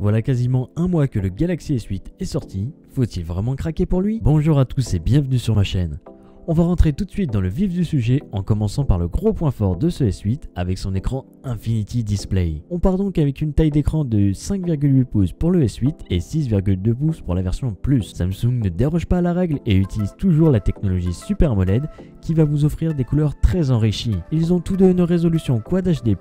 Voilà quasiment un mois que le Galaxy S8 est sorti, faut-il vraiment craquer pour lui? Bonjour à tous et bienvenue sur ma chaîne. On va rentrer tout de suite dans le vif du sujet en commençant par le gros point fort de ce S8 avec son écran Infinity Display. On part donc avec une taille d'écran de 5,8 pouces pour le S8 et 6,2 pouces pour la version Plus. Samsung ne déroge pas à la règle et utilise toujours la technologie Super AMOLED qui va vous offrir des couleurs très enrichies. Ils ont tous deux une résolution Quad HD+,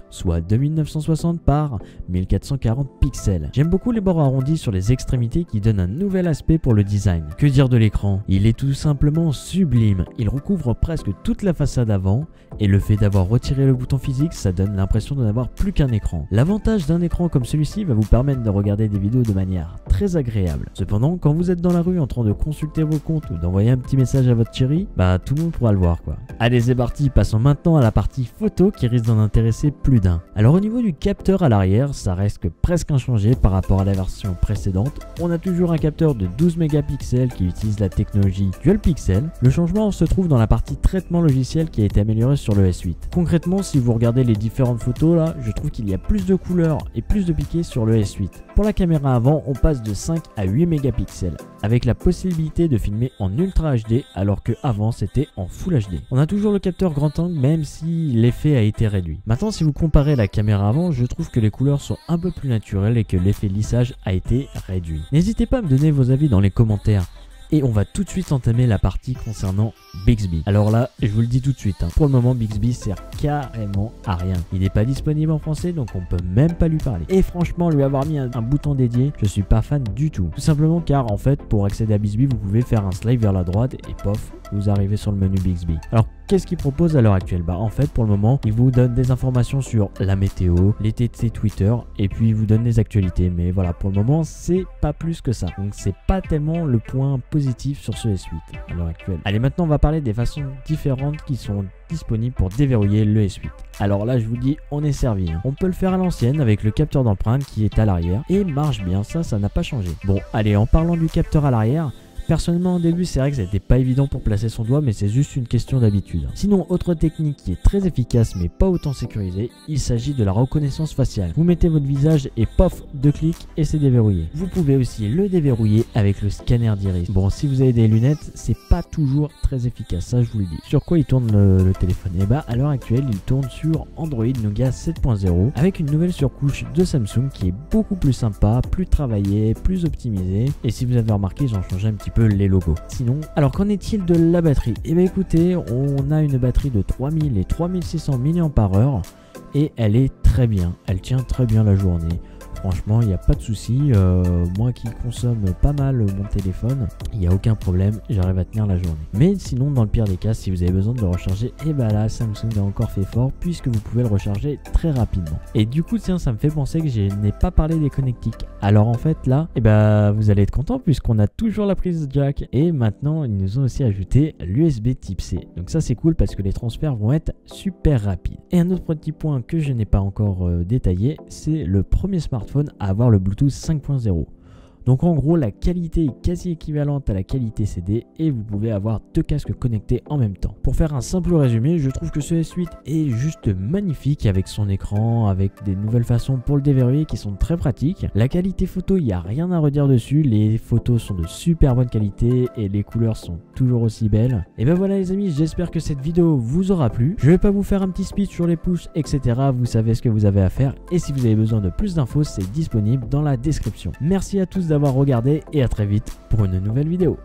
soit 2960 par 1440 pixels. J'aime beaucoup les bords arrondis sur les extrémités qui donnent un nouvel aspect pour le design. Que dire de l'écran? Il est tout simplement sublime. Il recouvre presque toute la façade avant et le fait d'avoir retiré le bouton physique, ça donne l'impression de n'avoir plus qu'un écran. L'avantage d'un écran comme celui-ci va vous permettre de regarder des vidéos de manière très agréable. Cependant, quand vous êtes dans la rue en train de consulter vos comptes ou d'envoyer un petit message à votre chérie, tout le monde pourra le voir quoi. Allez, c'est parti, passons maintenant à la partie photo qui risque d'en intéresser plus d'un. Alors au niveau du capteur à l'arrière, ça reste presque inchangé par rapport à la version précédente. On a toujours un capteur de 12 mégapixels qui utilise la technologie Dual Pixel. Le changement se trouve dans la partie traitement logiciel qui a été amélioré sur le S8. Concrètement, si vous regardez les différentes photos là, je trouve qu'il y a plus de couleurs et plus de piqué sur le S8. Pour la caméra avant, on passe de 5 à 8 mégapixels avec la possibilité de filmer en Ultra HD alors que avant c'était en Full HD. On a toujours le capteur grand angle même si l'effet a été réduit. Maintenant, si vous comparez la caméra avant, je trouve que les couleurs sont un peu plus naturelles et que l'effet lissage a été réduit. N'hésitez pas à me donner vos avis dans les commentaires. Et on va tout de suite entamer la partie concernant Bixby. Alors là, je vous le dis tout de suite, pour le moment Bixby sert carrément à rien. Il n'est pas disponible en français donc on peut même pas lui parler. Et franchement, lui avoir mis un bouton dédié, je suis pas fan du tout. Tout simplement car en fait, pour accéder à Bixby, vous pouvez faire un slide vers la droite et pof, vous arrivez sur le menu Bixby. Alors qu'est-ce qu'il propose à l'heure actuelle? En fait, pour le moment, il vous donne des informations sur la météo, les TT Twitter et puis il vous donne des actualités. Mais voilà, pour le moment, c'est pas plus que ça. Donc c'est pas tellement le point positif sur ce S8 à l'heure actuelle. Allez, maintenant on va parler des façons différentes qui sont disponibles pour déverrouiller le S8. Alors là, je vous dis, on est servi. On peut le faire à l'ancienne avec le capteur d'empreinte qui est à l'arrière et marche bien, ça n'a pas changé. Bon, allez, en parlant du capteur à l'arrière, personnellement au début c'est vrai que c'était pas évident pour placer son doigt mais c'est juste une question d'habitude. Sinon, autre technique qui est très efficace mais pas autant sécurisée, il s'agit de la reconnaissance faciale. Vous mettez votre visage et pof, 2 clics et c'est déverrouillé. Vous pouvez aussi le déverrouiller avec le scanner d'iris. Bon, si vous avez des lunettes, c'est pas toujours très efficace, ça je vous le dis. Sur quoi il tourne le téléphone? Et à l'heure actuelle il tourne sur Android Nougat 7.0 avec une nouvelle surcouche de Samsung qui est beaucoup plus sympa, plus travaillée, plus optimisée. Et si vous avez remarqué, ils ont changé un petit peu les logos. Sinon, alors qu'en est-il de la batterie? Écoutez, on a une batterie de 3000 et 3600 mAh et elle est très bien, elle tient très bien la journée. Franchement, il n'y a pas de souci. Moi qui consomme pas mal mon téléphone, il n'y a aucun problème, j'arrive à tenir la journée. Mais sinon, dans le pire des cas, si vous avez besoin de le recharger, là, Samsung a encore fait fort puisque vous pouvez le recharger très rapidement. Et du coup, tiens, ça me fait penser que je n'ai pas parlé des connectiques. Alors en fait, là, vous allez être content puisqu'on a toujours la prise jack et maintenant, ils nous ont aussi ajouté l'USB type C. Donc ça, c'est cool parce que les transferts vont être super rapides. Et un autre petit point que je n'ai pas encore détaillé, c'est le premier smartphone à avoir le Bluetooth 5.0. Donc en gros, la qualité est quasi équivalente à la qualité CD et vous pouvez avoir 2 casques connectés en même temps. Pour faire un simple résumé, je trouve que ce S8 est juste magnifique avec son écran, avec des nouvelles façons pour le déverrouiller qui sont très pratiques. La qualité photo, il n'y a rien à redire dessus, les photos sont de super bonne qualité et les couleurs sont toujours aussi belles. Et voilà les amis, j'espère que cette vidéo vous aura plu. Je vais pas vous faire un petit speech sur les pouces, etc. Vous savez ce que vous avez à faire et si vous avez besoin de plus d'infos, c'est disponible dans la description. Merci à tous d'avoir regardé et à très vite pour une nouvelle vidéo.